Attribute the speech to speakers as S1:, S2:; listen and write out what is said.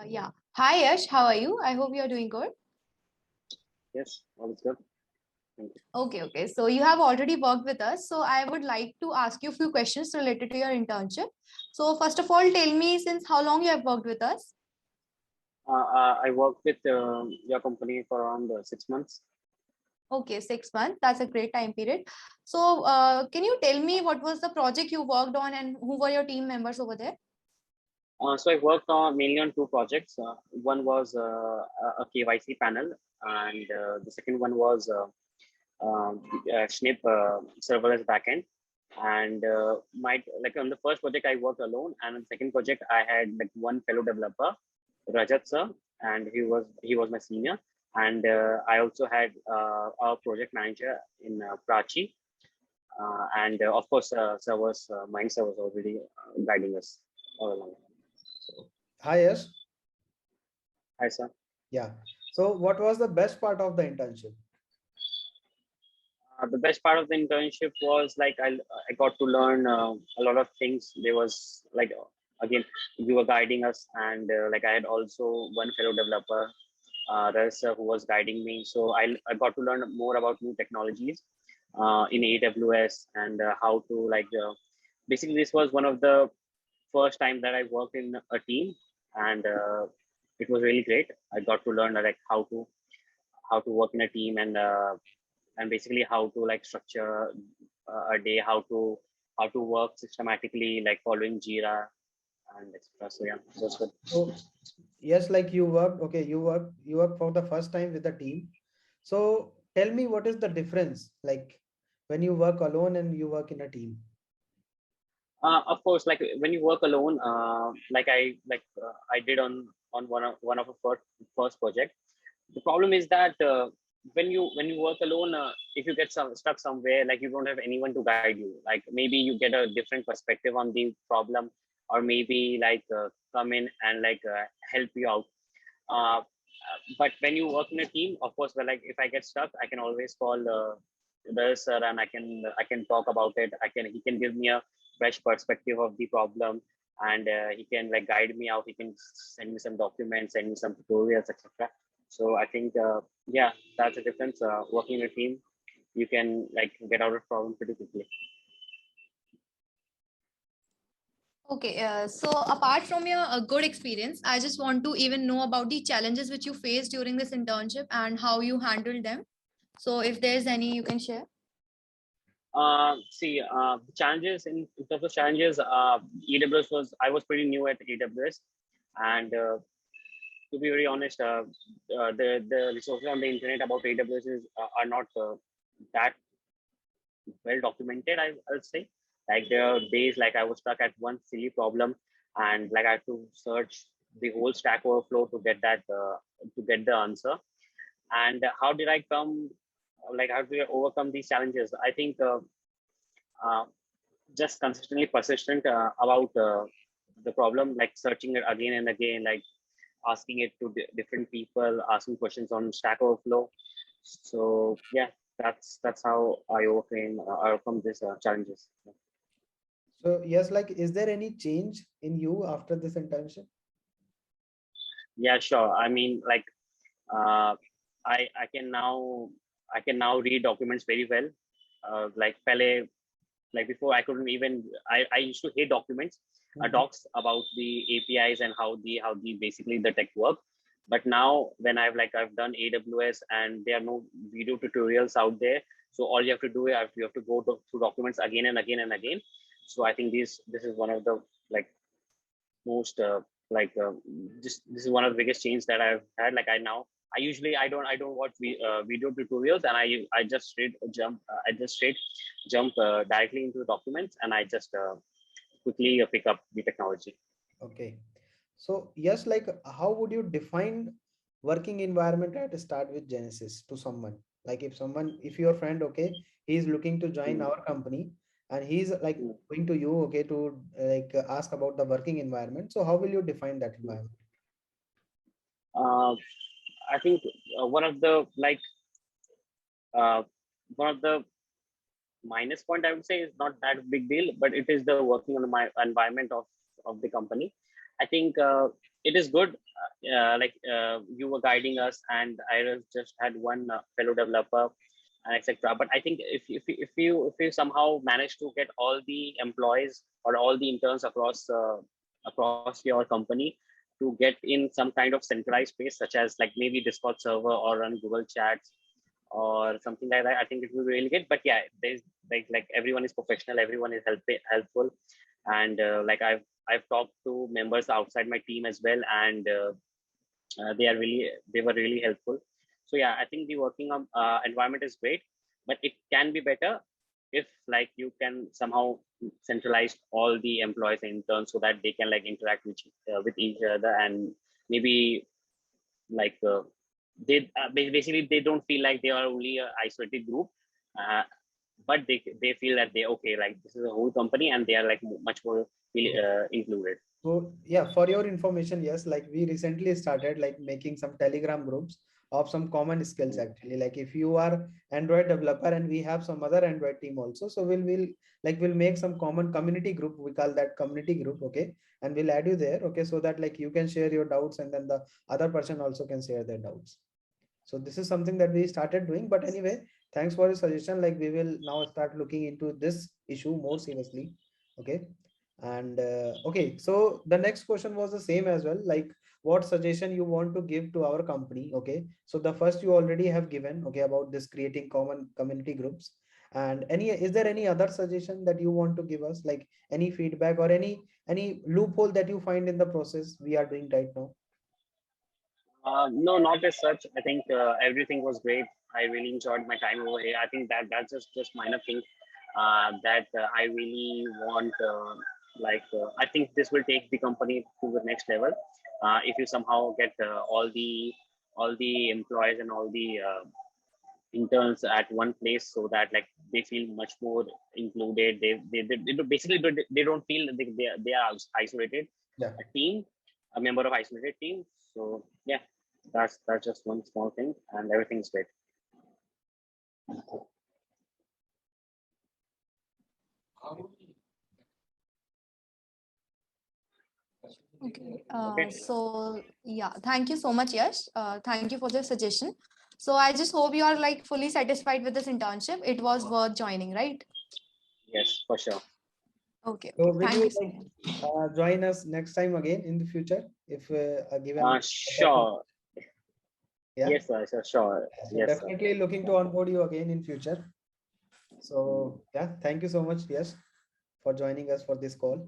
S1: Yeah. Hi, Yash. How are you? I hope you are doing good.
S2: Yes, all is good. Thank you.
S1: Okay. So you have already worked with us. So I would like to ask you a few questions related to your internship. So first of all, tell me since how long you have worked with us?
S2: I worked with your company for around 6 months.
S1: Okay, 6 months. That's a great time period. So can you tell me what was the project you worked on and who were your team members over there?
S2: So I worked mainly on two projects. One was a KYC panel, and the second one was SNP serverless backend. And like on the first project, I worked alone, and on the second project, I had like one fellow developer, Rajat sir, and he was my senior. And I also had our project manager in Prachi, and of course, Mindset was already guiding us all along. So,
S3: Hi, yes.
S2: hi, sir.
S3: Yeah. So what was the best part of the internship?
S2: The best part of the internship was like I got to learn a lot of things. There was like again you were guiding us, and like I had also one fellow developer, Ras, who was guiding me. So I got to learn more about new technologies in AWS and how to like basically this was one of the first time that I worked in a team, and it was really great. I got to learn like how to work in a team, and basically how to like structure a day, how to work systematically, like following Jira and etc. So yeah, that's good.
S3: So yes, like you worked, okay, you worked for the first time with the team. So tell me what is the difference like when you work alone and you work in a team?
S2: Of course, like when you work alone, like I did on one of our first project. The problem is that when you work alone, if you get stuck somewhere, like you don't have anyone to guide you. Like maybe you get a different perspective on the problem, or maybe like come in and like help you out. But when you work in a team, of course, well, like if I get stuck, I can always call the sir, and I can talk about it. He can give me a fresh perspective of the problem, and he can like guide me out. He can send me some documents, send me some tutorials, etc. So I think yeah, that's the difference. Working in a team, you can like get out of problem pretty quickly.
S1: Okay, so apart from your good experience, I just want to even know about the challenges which you faced during this internship and how you handled them. So if there's any, you can share.
S2: See, challenges in terms of challenges, AWS I was pretty new at AWS, and to be very honest, the resources on the internet about AWS are not that well documented. I'll say, like there are days like I was stuck at one silly problem, and like I had to search the whole Stack Overflow to get that to get the answer. And how did I how did I overcome these challenges? I think just consistently persistent about the problem, like searching it again and again, like asking it to different people, asking questions on Stack Overflow. So yeah, that's how I overcome these challenges.
S3: So yes, like is there any change in you after this internship?
S2: Yeah, sure. I mean, like I can now read documents very well. Like before I couldn't even, I used to hate documents, docs about the APIs and how the basically the tech work. But now when I've done AWS, and there are no video tutorials out there, so all you have to do is you have to go through documents again and again and again. So I think this is one of the like most this is one of the biggest changes that I've had. Like I don't watch video tutorials, and I just jump directly into the documents, and I just quickly pick up the technology.
S3: Okay. So yes, like how would you define working environment at Startwithgenesis to someone? Like if your friend, okay, he's looking to join our company and he's like going to you, okay, to ask about the working environment. So how will you define that environment?
S2: I think one of the minus point I would say is not that big deal, but it is the working on my environment of the company. I think it is good. You were guiding us, and I just had one fellow developer, and etc. But I think if you somehow manage to get all the employees or all the interns across your company to get in some kind of centralized space, such as like maybe Discord server or run Google Chats or something like that, I think it will be really good. But yeah, there's like everyone is professional, everyone is helpful, and I've talked to members outside my team as well, and they were really helpful. So yeah, I think the working environment is great, but it can be better if like you can somehow centralize all the employees and interns so that they can like interact with each other, and maybe like basically they don't feel like they are only a isolated group, uh, but they feel that they okay, like this is a whole company and they are like much more included.
S3: So yeah, for your information, yes, like we recently started like making some Telegram groups of some common skills actually. Like if you are Android developer and we have some other Android team also, so we'll make some common community group. We call that community group, okay? And we'll add you there, okay? So that like you can share your doubts and then the other person also can share their doubts. So this is something that we started doing. But anyway, thanks for your suggestion. Like we will now start looking into this issue more seriously, okay? And okay, so the next question was the same as well, like what suggestion you want to give to our company, okay? So the first you already have given, okay, about this creating common community groups. And is there any other suggestion that you want to give us, like any feedback or any loophole that you find in the process we are doing right now?
S2: No, not as such. I think everything was great. I really enjoyed my time over here. I think that's just minor thing that I really want. I think this will take the company to the next level. If you somehow get all the employees and all the interns at one place, so that like they feel much more included. They don't feel that they are isolated.
S3: Yeah.
S2: A member of isolated team. So yeah, that's just one small thing, and everything's great.
S1: Okay.
S2: Okay.
S1: So yeah, thank you so much, Yash. Thank you for the suggestion. So I just hope you are like fully satisfied with this internship. It was worth joining, right?
S2: Yes, for sure.
S1: Okay.
S3: So
S1: Okay.
S3: will
S1: Thank
S3: you
S1: you so much.
S3: join us next time again in the future if given?
S2: Sure.
S3: Yeah.
S2: Yes, sir. Sure.
S3: So
S2: Yes, sir.
S3: definitely looking to onboard you again in future. So yeah, thank you so much, yes, for joining us for this call.